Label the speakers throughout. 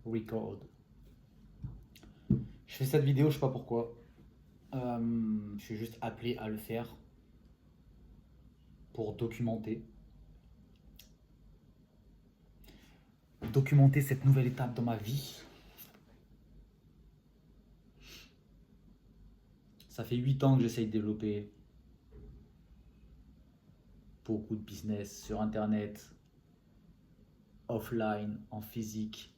Speaker 1: Record. Je fais cette vidéo, je sais pas pourquoi. Je suis juste appelé à le faire pour documenter cette nouvelle étape dans ma vie. Ça fait 8 ans que j'essaye de développer beaucoup de business sur internet, offline, en physique.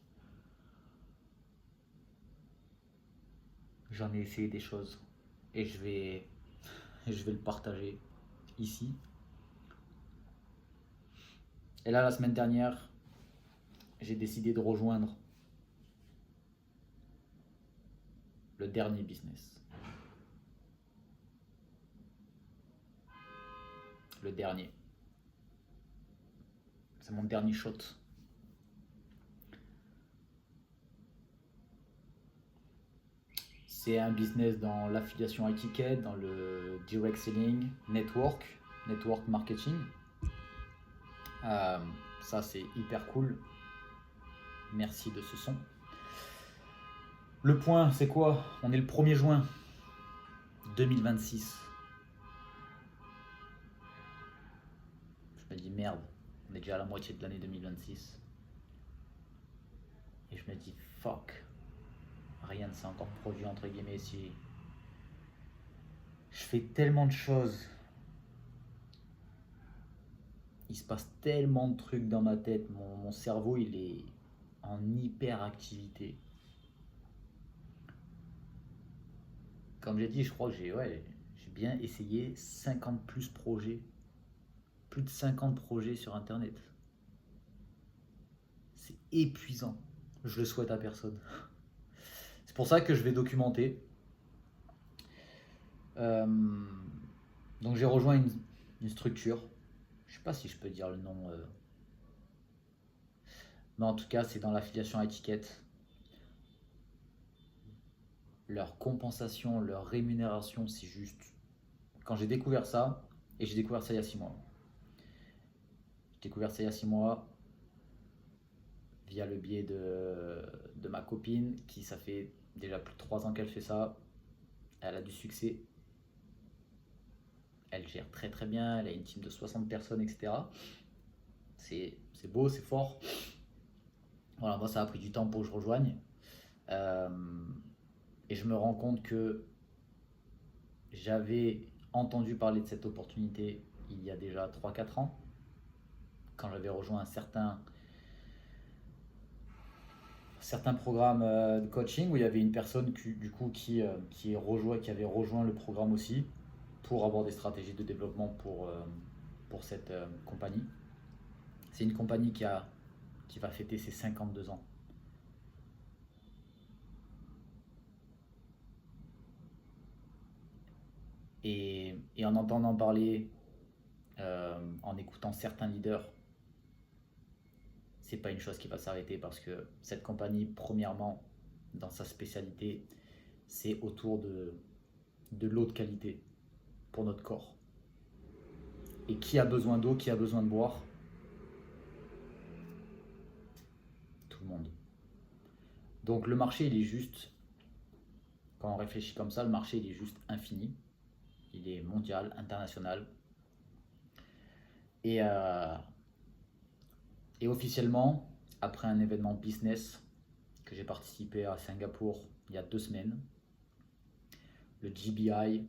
Speaker 1: J'en ai essayé des choses et je vais le partager ici. Et là, la semaine dernière, j'ai décidé de rejoindre le dernier business. Le dernier. C'est mon dernier shot. C'est un business dans l'affiliation high ticket, dans le direct selling, network marketing. Ça, c'est hyper cool. Merci de ce son. Le point, c'est quoi? On est le 1er juin 2026. Je me dis merde, on est déjà à la moitié de l'année 2026. Et je me dis fuck, rien ne s'est encore produit entre guillemets si je fais tellement de choses. Il se passe tellement de trucs dans ma tête, mon cerveau il est en hyperactivité. Comme j'ai dit, je crois que j'ai bien essayé 50 plus projets, plus de 50 projets sur internet. C'est épuisant, je le souhaite à personne. C'est pour ça que je vais documenter. Donc j'ai rejoint une structure, je sais pas si je peux dire le nom, mais en tout cas c'est dans l'affiliation à étiquette. Leur compensation, leur rémunération, c'est juste. Quand j'ai découvert ça, et j'ai découvert ça il y a 6 mois. J'ai découvert ça il y a 6 mois via le biais de ma copine qui ça fait déjà plus de 3 ans qu'elle fait ça. Elle a du succès. Elle gère très très bien, elle a une team de 60 personnes, etc. C'est beau, c'est fort. Voilà, moi ça a pris du temps pour que je rejoigne. Euh, et je me rends compte que j'avais entendu parler de cette opportunité il y a déjà 3-4 ans, quand j'avais rejoint un certain programme de coaching où il y avait une personne qui avait rejoint le programme aussi pour avoir des stratégies de développement pour cette compagnie. C'est une compagnie qui va fêter ses 52 ans. Et en entendant parler, en écoutant certains leaders, c'est pas une chose qui va s'arrêter parce que cette compagnie, premièrement, dans sa spécialité, c'est autour de l'eau de qualité pour notre corps. Et qui a besoin d'eau, qui a besoin de boire? Tout le monde. Donc le marché, il est juste, quand on réfléchit comme ça, le marché, il est juste infini. Il est mondial, international. Et, euh, et officiellement, après un événement business que j'ai participé à Singapour il y a 2 semaines, le GBI,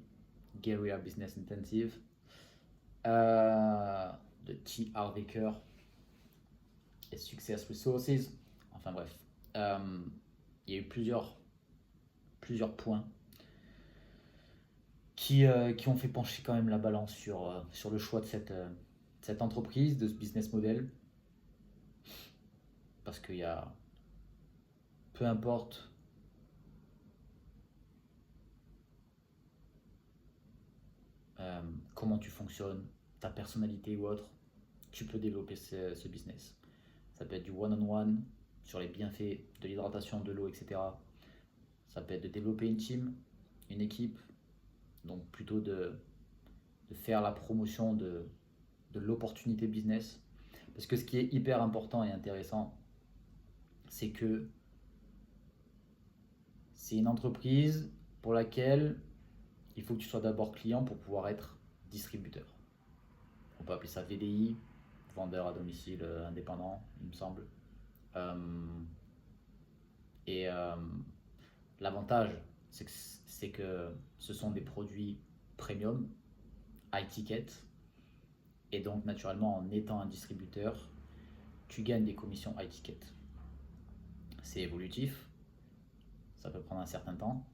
Speaker 1: Guerrilla Business Intensive, de T. Harv Eker et Success Resources. Enfin bref, il y a eu plusieurs points qui ont fait pencher quand même la balance sur le choix de cette entreprise, de ce business model. Parce qu'il y a, peu importe comment tu fonctionnes, ta personnalité ou autre, tu peux développer ce business. Ça peut être du one-on-one sur les bienfaits de l'hydratation, de l'eau, etc. Ça peut être de développer une team, une équipe, donc plutôt de faire la promotion de l'opportunité business. Parce que ce qui est hyper important et intéressant, c'est que c'est une entreprise pour laquelle il faut que tu sois d'abord client pour pouvoir être distributeur. On peut appeler ça VDI, vendeur à domicile indépendant, il me semble. Euh, et l'avantage, c'est que ce sont des produits premium, high ticket, et donc naturellement en étant un distributeur, tu gagnes des commissions high ticket. C'est évolutif, ça peut prendre un certain temps,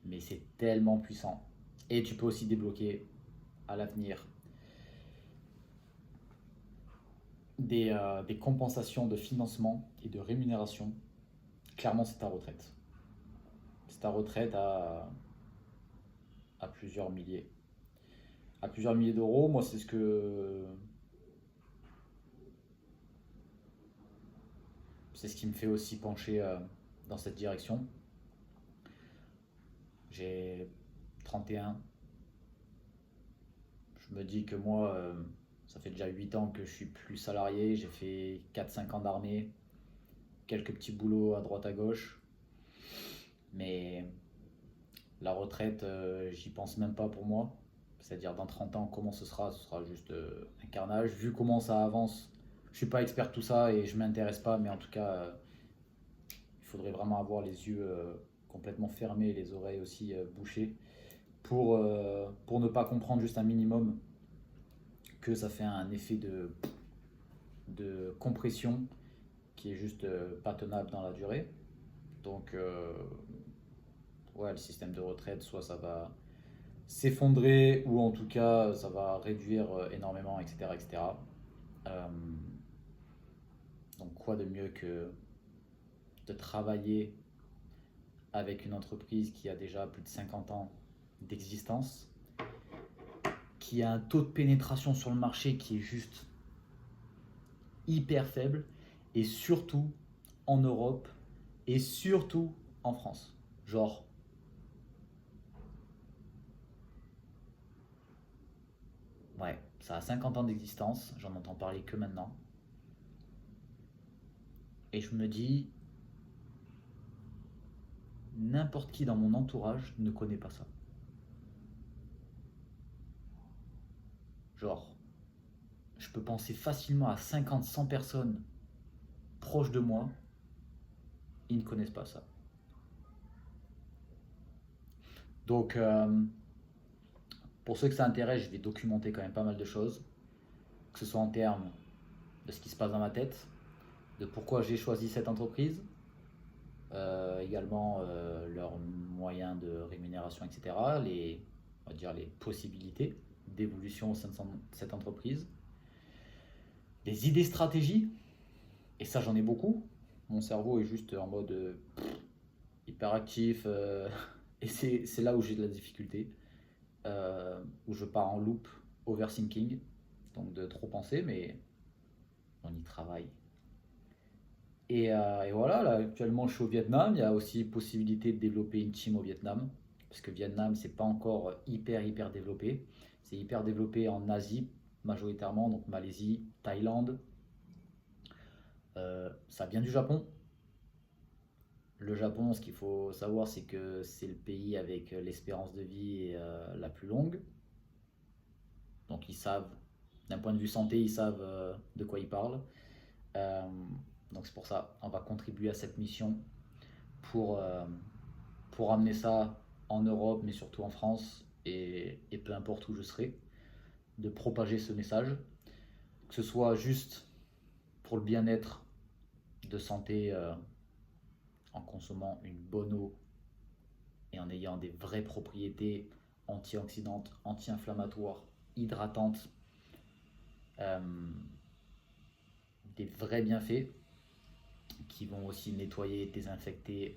Speaker 1: mais c'est tellement puissant. Et tu peux aussi débloquer à l'avenir des compensations de financement et de rémunération. Clairement, c'est ta retraite. C'est ta retraite à plusieurs milliers. À plusieurs milliers d'euros, moi, c'est ce qui me fait aussi pencher dans cette direction. J'ai 31. Je me dis que moi, ça fait déjà 8 ans que je suis plus salarié. J'ai fait 4-5 ans d'armée, quelques petits boulots à droite à gauche. Mais la retraite, j'y pense même pas pour moi. C'est-à-dire dans 30 ans, comment ce sera? Ce sera juste un carnage. Vu comment ça avance, je suis pas expert de tout ça et je m'intéresse pas, mais en tout cas, il faudrait vraiment avoir les yeux complètement fermés, les oreilles aussi bouchées pour ne pas comprendre juste un minimum que ça fait un effet de compression qui est juste pas tenable dans la durée. Donc, ouais, le système de retraite, soit ça va s'effondrer, ou en tout cas, ça va réduire énormément, etc. etc. Euh, donc, quoi de mieux que de travailler avec une entreprise qui a déjà plus de 50 ans d'existence, qui a un taux de pénétration sur le marché qui est juste hyper faible, et surtout en Europe, et surtout en France. Genre, ouais, ça a 50 ans d'existence, j'en entends parler que maintenant. Et je me dis, n'importe qui dans mon entourage ne connaît pas ça. Genre, je peux penser facilement à 50-100 personnes proches de moi, ils ne connaissent pas ça. Donc, pour ceux que ça intéresse, je vais documenter quand même pas mal de choses, que ce soit en termes de ce qui se passe dans ma tête, de pourquoi j'ai choisi cette entreprise, également leurs moyens de rémunération, etc., on va dire les possibilités d'évolution au sein de cette entreprise, des idées stratégies, et ça j'en ai beaucoup. Mon cerveau est juste en mode hyperactif, et c'est là où j'ai de la difficulté, où je pars en loop overthinking, donc de trop penser, mais on y travaille. Et voilà, là, actuellement je suis au Vietnam, il y a aussi possibilité de développer une team au Vietnam, parce que Vietnam c'est pas encore hyper développé, c'est hyper développé en Asie majoritairement, donc Malaisie, Thaïlande, ça vient du Japon. Le Japon, ce qu'il faut savoir, c'est que c'est le pays avec l'espérance de vie la plus longue. Donc ils savent, d'un point de vue santé, ils savent de quoi ils parlent. Euh, donc c'est pour ça, on va contribuer à cette mission pour, euh, pour amener ça en Europe, mais surtout en France, et peu importe où je serai, de propager ce message, que ce soit juste pour le bien-être de santé en consommant une bonne eau et en ayant des vraies propriétés antioxydantes, anti-inflammatoires, hydratantes, euh, des vrais bienfaits qui vont aussi nettoyer, désinfecter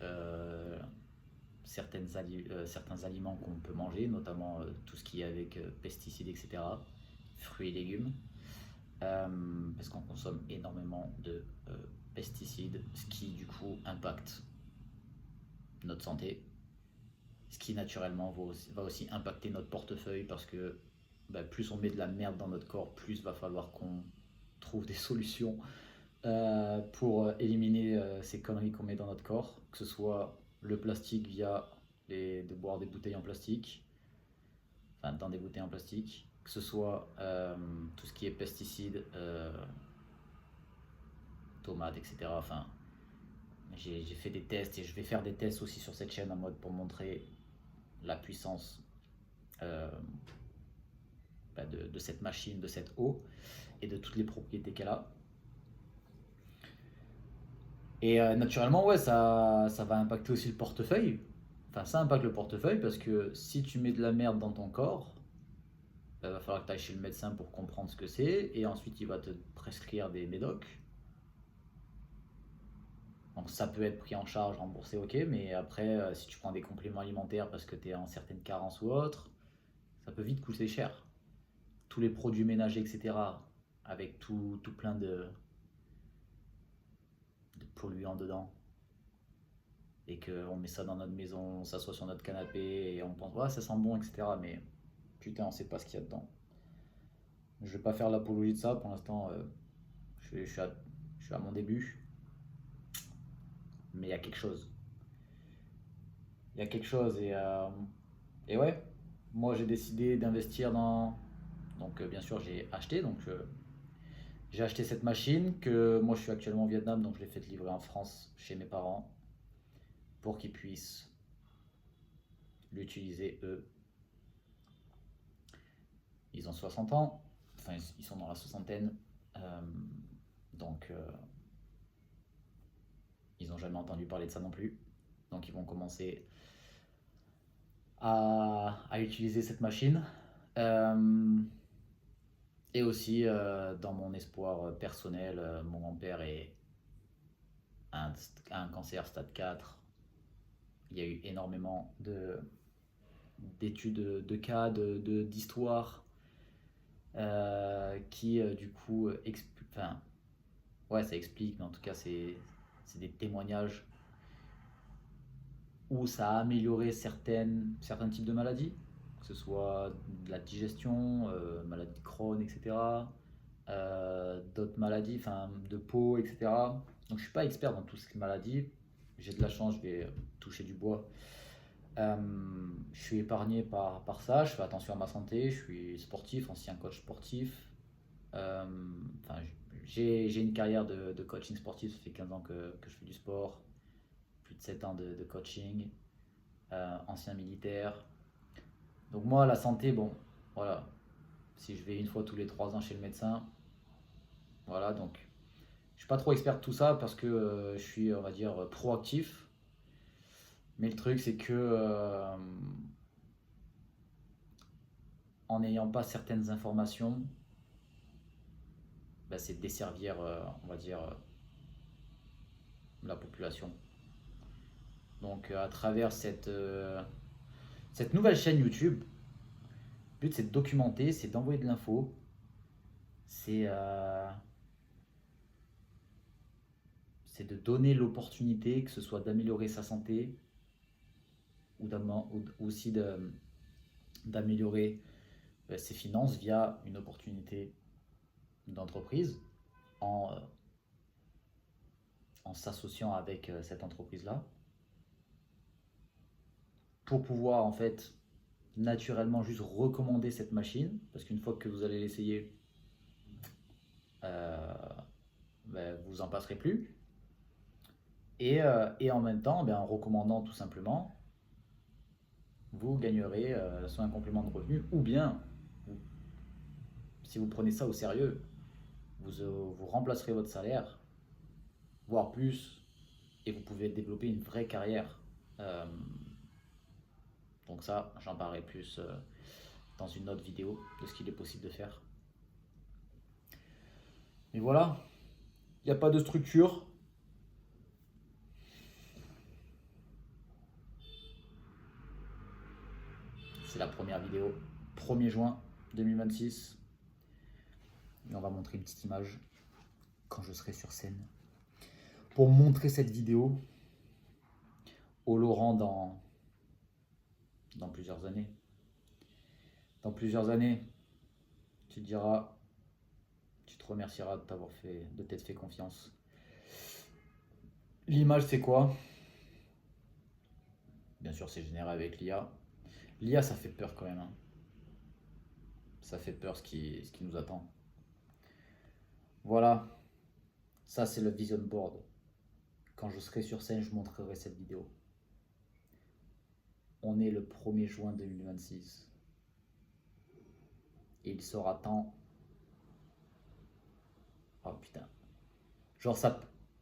Speaker 1: certains aliments qu'on peut manger, notamment tout ce qui est avec pesticides, etc., fruits et légumes, parce qu'on consomme énormément de pesticides, ce qui du coup impacte notre santé, ce qui naturellement va aussi impacter notre portefeuille, parce que plus on met de la merde dans notre corps, plus va falloir qu'on trouve des solutions pour éliminer ces conneries qu'on met dans notre corps, que ce soit le plastique via de boire des bouteilles en plastique, enfin dans des bouteilles en plastique, que ce soit tout ce qui est pesticides, tomates, etc. Enfin, j'ai fait des tests et je vais faire des tests aussi sur cette chaîne en mode pour montrer la puissance euh, de cette machine, de cette eau et de toutes les propriétés qu'elle a. Et naturellement, ouais, ça va impacter aussi le portefeuille. Enfin, ça impacte le portefeuille parce que si tu mets de la merde dans ton corps, il va falloir que tu ailles chez le médecin pour comprendre ce que c'est. Et ensuite, il va te prescrire des médocs. Donc ça peut être pris en charge, remboursé, ok. Mais après, si tu prends des compléments alimentaires parce que tu es en certaines carences ou autres, ça peut vite coûter cher. Tous les produits ménagers, etc. Avec tout plein de polluants dedans. Et qu'on met ça dans notre maison, on s'assoit sur notre canapé et on pense, ouais, ça sent bon, etc. Mais putain, on sait pas ce qu'il y a dedans. Je vais pas faire l'apologie de ça pour l'instant. Je suis à mon début, mais il y a quelque chose. Il y a quelque chose et ouais, moi j'ai décidé d'investir dans. Donc bien sûr j'ai acheté, j'ai acheté cette machine que moi je suis actuellement au Vietnam, donc je l'ai fait livrer en France chez mes parents pour qu'ils puissent l'utiliser eux. Ils ont 60 ans, enfin ils sont dans la soixantaine, euh, donc ils n'ont jamais entendu parler de ça non plus. Donc ils vont commencer à utiliser cette machine. Euh, et aussi, dans mon espoir personnel, mon grand-père a un cancer stade 4. Il y a eu énormément d'études de cas, d'histoires qui, du coup, enfin, ouais, ça explique, mais en tout cas, c'est des témoignages où ça a amélioré certains types de maladies, que ce soit de la digestion, maladie de Crohn, etc. D'autres maladies, enfin de peau, etc. Donc je suis pas expert dans toutes ces maladies. J'ai de la chance, je vais toucher du bois. Euh, je suis épargné par ça, je fais attention à ma santé, je suis sportif, ancien coach sportif. Euh, enfin, j'ai une carrière de coaching sportif, ça fait 15 ans que je fais du sport, plus de 7 ans de coaching, ancien militaire. Donc moi, la santé, bon, voilà, si je vais une fois tous les 3 ans chez le médecin, voilà, donc je suis pas trop expert de tout ça parce que je suis, on va dire, proactif. Mais le truc, c'est que en n'ayant pas certaines informations, bah, c'est desservir, on va dire, la population. Donc à travers cette nouvelle chaîne YouTube, le but c'est de documenter, c'est d'envoyer de l'info, c'est c'est de donner l'opportunité, que ce soit d'améliorer sa santé ou aussi d'améliorer ses finances via une opportunité d'entreprise en, en s'associant avec cette entreprise-là pour pouvoir en fait naturellement juste recommander cette machine parce qu'une fois que vous allez l'essayer, euh, ben, vous en passerez plus. Et en même temps, ben, en recommandant tout simplement, vous gagnerez soit un complément de revenu ou bien, si vous prenez ça au sérieux, vous remplacerez votre salaire, voire plus, et vous pouvez développer une vraie carrière. Euh, donc ça, j'en parlerai plus dans une autre vidéo de ce qu'il est possible de faire. Mais voilà, il n'y a pas de structure. C'est la première vidéo, 1er juin 2026. Et on va montrer une petite image quand je serai sur scène. Pour montrer cette vidéo au Laurent dans plusieurs années. Dans plusieurs années, tu te diras, tu te remerciera de t'être fait confiance. L'image, c'est quoi? Bien sûr, c'est généré avec l'IA. L'IA, ça fait peur quand même, hein. Ça fait peur ce qui nous attend. Voilà, ça c'est le vision board. Quand je serai sur scène, je montrerai cette vidéo. On est le 1er juin 2026. Et il sera temps. Oh putain. Genre ça,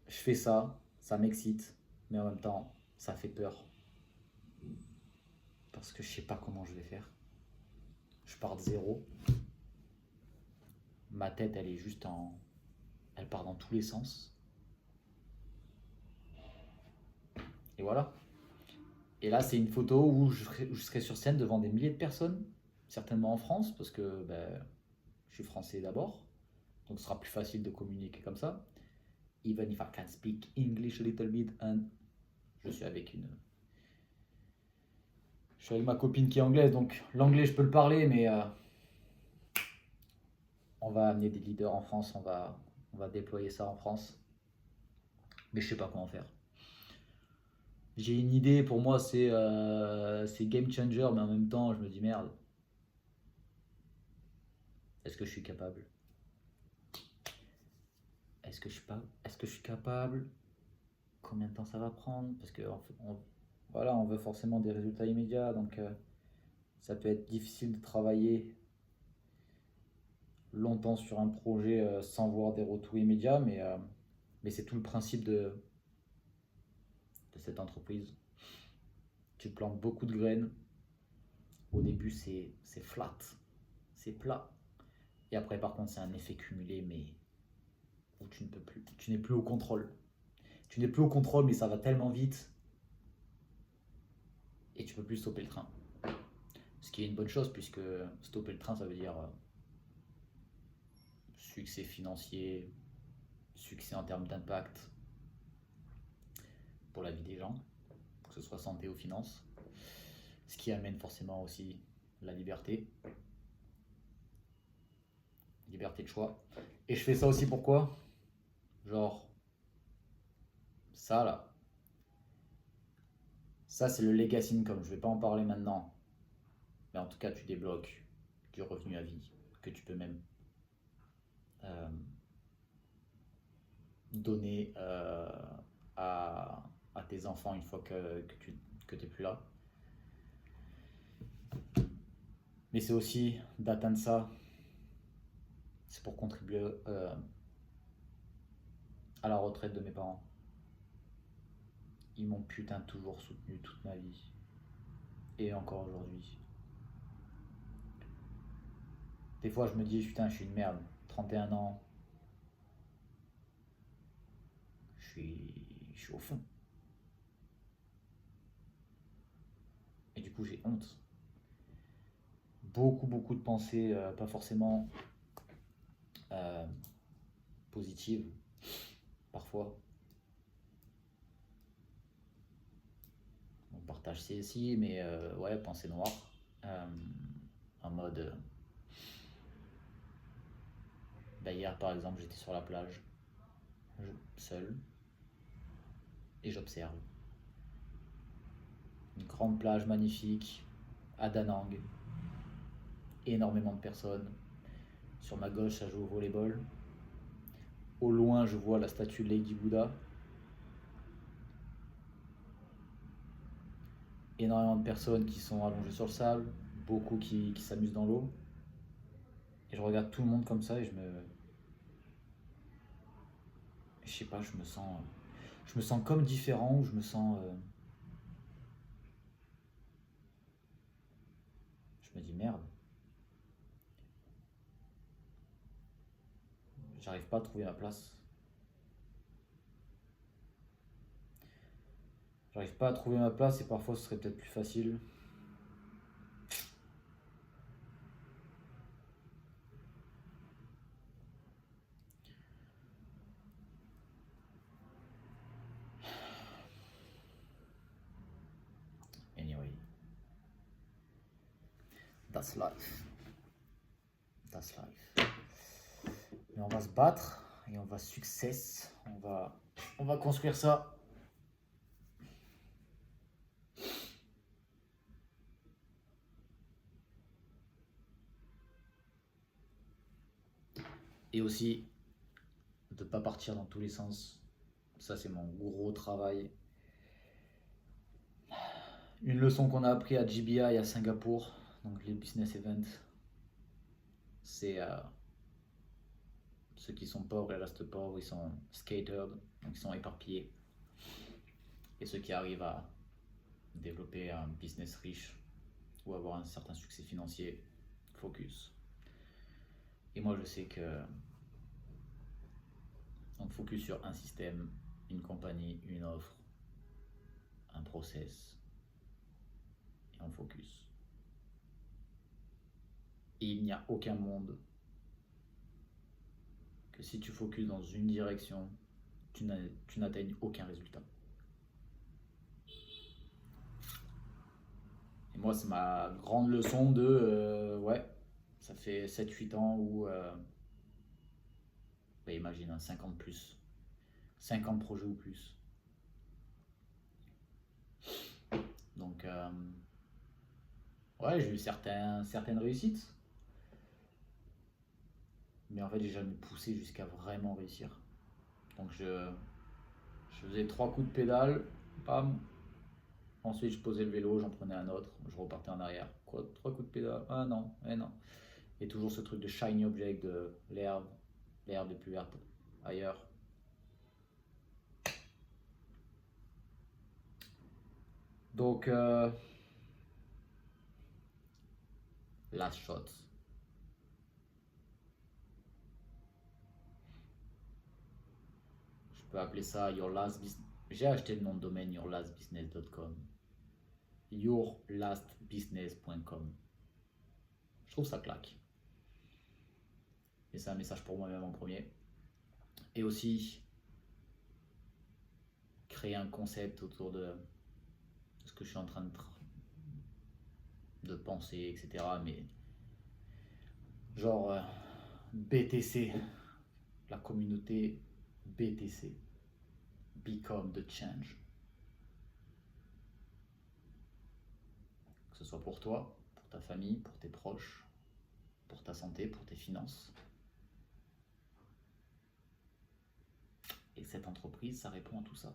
Speaker 1: je fais ça m'excite, mais en même temps, ça fait peur. Parce que je sais pas comment je vais faire. Je pars de zéro. Ma tête, elle est juste en... Elle part dans tous les sens. Et voilà. Et là, c'est une photo où je serai sur scène devant des milliers de personnes, certainement en France, parce que ben, je suis français d'abord, donc ce sera plus facile de communiquer comme ça. Even if I can speak English a little bit, and je suis avec je suis avec ma copine qui est anglaise, donc l'anglais je peux le parler, mais on va amener des leaders en France, on va déployer ça en France, mais je sais pas comment faire. J'ai une idée, pour moi c'est game changer, mais en même temps je me dis merde, est-ce que je suis capable? Est-ce que je suis capable? Combien de temps ça va prendre? Parce que voilà, on veut forcément des résultats immédiats, donc ça peut être difficile de travailler longtemps sur un projet sans voir des retours immédiats, mais c'est tout le principe de cette entreprise. Tu plantes beaucoup de graines. Au début, c'est flat, c'est plat. Et après, par contre, c'est un effet cumulé, mais où tu ne peux plus, tu n'es plus au contrôle. Tu n'es plus au contrôle, mais ça va tellement vite et tu peux plus stopper le train. Ce qui est une bonne chose, puisque stopper le train, ça veut dire succès financier, succès en termes d'impact pour la vie des gens, que ce soit santé ou finance. Ce qui amène forcément aussi la liberté. Liberté de choix. Et je fais ça aussi pourquoi? Genre, ça là. Ça, c'est le legacy income. Je vais pas en parler maintenant. Mais en tout cas, tu débloques du revenu à vie que tu peux même euh, donner à tes enfants une fois que tu n'es plus là. Mais c'est aussi d'atteindre ça, c'est pour contribuer à la retraite de mes parents. Ils m'ont putain toujours soutenu toute ma vie. Et encore aujourd'hui. Des fois, je me dis, putain, je suis une merde. 31 ans, je suis au fond. Et du coup, j'ai honte. Beaucoup, beaucoup de pensées, pas forcément euh, positives, parfois. On partage celle-ci, mais ouais, pensée noire. Euh, en mode. Bah, hier, par exemple, j'étais sur la plage, seul, et j'observe. Une grande plage magnifique, à Da Nang, énormément de personnes. Sur ma gauche, ça joue au volleyball. Au loin, je vois la statue de Lady Buddha. Énormément de personnes qui sont allongées sur le sable, beaucoup qui s'amusent dans l'eau. Et je regarde tout le monde comme ça et je sais pas, je me sens comme différent, ou je me dis merde, j'arrive pas à trouver ma place. J'arrive pas à trouver ma place et parfois ce serait peut-être plus facile. Anyway, that's life. That's life. Mais on va se battre et on va success. On va construire ça. Et aussi, de ne pas partir dans tous les sens. Ça, c'est mon gros travail. Une leçon qu'on a appris à GBI à Singapour, donc les business events, c'est ceux qui sont pauvres, ils restent pauvres, ils sont scattered, donc ils sont éparpillés. Et ceux qui arrivent à développer un business riche ou avoir un certain succès financier, focus. Et moi, je sais que on focus sur un système, une compagnie, une offre, un process, et on focus. Et il n'y a aucun monde que si tu focuses dans une direction, tu n'atteignes aucun résultat. Et moi, c'est ma grande leçon de ouais, ça fait 7-8 ans où bah, imagine, 50 plus, 50 projets ou plus. Donc ouais, j'ai eu certaines réussites, mais en fait, j'ai jamais poussé jusqu'à vraiment réussir. Donc je faisais 3 coups de pédale, bam. Ensuite, je posais le vélo, j'en prenais un autre, je repartais en arrière. Quoi, 3 coups de pédale? Ah non, non. Et toujours ce truc de shiny object, de l'herbe est plus verte ailleurs. Donc, last shot. Je peux appeler ça Your Last Business. J'ai acheté le nom de domaine yourlastbusiness.com. Yourlastbusiness.com. Je trouve ça claque. Et c'est un message pour moi-même en premier. Et aussi, créer un concept autour de ce que je suis en train de penser, etc. Mais genre BTC, la communauté BTC, Become the Change. Que ce soit pour toi, pour ta famille, pour tes proches, pour ta santé, pour tes finances. Et cette entreprise, ça répond à tout ça.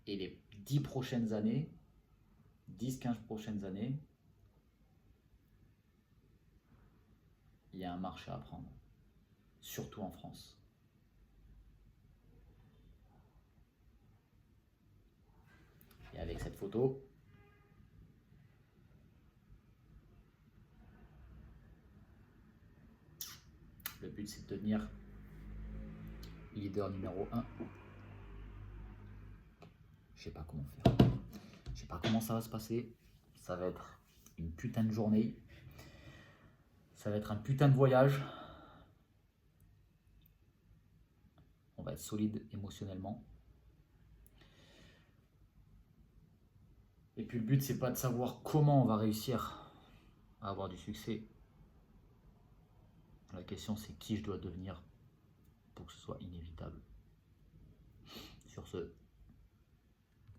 Speaker 1: Et les 10 prochaines années, 10-15 prochaines années, il y a un marché à prendre, surtout en France. Et avec cette photo, le but c'est de devenir leader numéro 1. Je sais pas comment faire. Je sais pas comment ça va se passer. Ça va être une putain de journée. Ça va être un putain de voyage. On va être solide émotionnellement. Et puis le but c'est pas de savoir comment on va réussir à avoir du succès. La question c'est qui je dois devenir pour que ce soit inévitable. Sur ce,